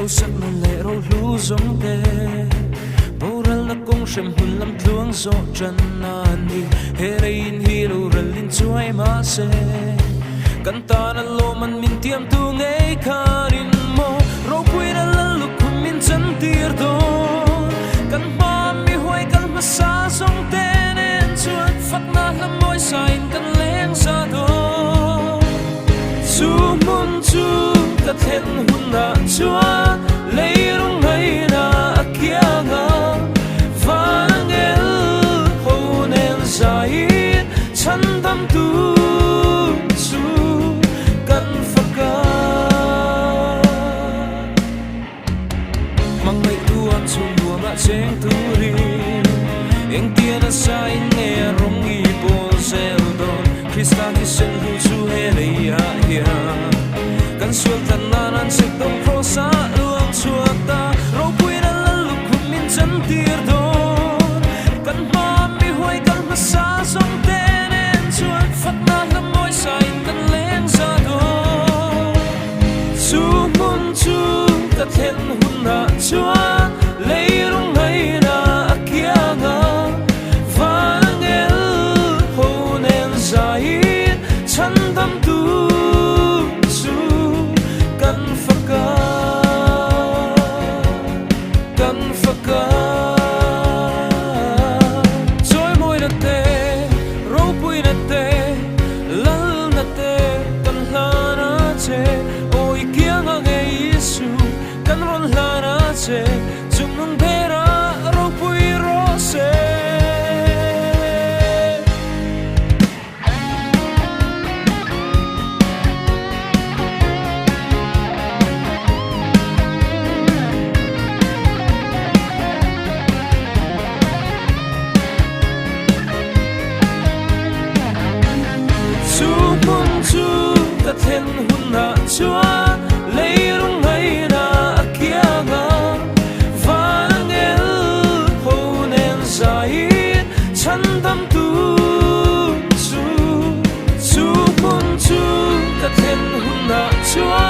sắc na lệ râu lu giống tê bầu ra là công xem hun làm thuông gió chân nani he rein hi lo ralin chuai ma se kan ta na lo man min tiam tu ngei kharin mo ro pui na la lu kum min chan tir do kan ma mi huai kan ma sa song te nen chuan phak na la moi sain kan leng sa do chu mun chu ka then hun na chuan lei rung ngai na akia nga vangel ho nen sai chan dam tu chu kan phaka mang ngai tu an chu lua ma cheng tu ri eng tia na sai nge rong i bon sel don krista ki sen hu chu he lei ya ya kan sual tan nan an se tom pro sa uang chuat ta ro pui na la lu kum min chan tir do kan ma mi huai kan ma sa song te nen chuan phak na la moi sai kan leng sa do chu mun chu ka then hun na chuan lei rung ngai na akia nga vangel ho nen zai chan dam tu chu kan phaka joy moi na te ro pui na te lal na te kan hla na che oi kia nga nge Yesu kan ron hla na che chung nung bera ro pui ro se chu ka then hun na chuan lei rung ngai na akia nga vangel ho nen zai chan dam tu chu mun chu ka then hun na chuan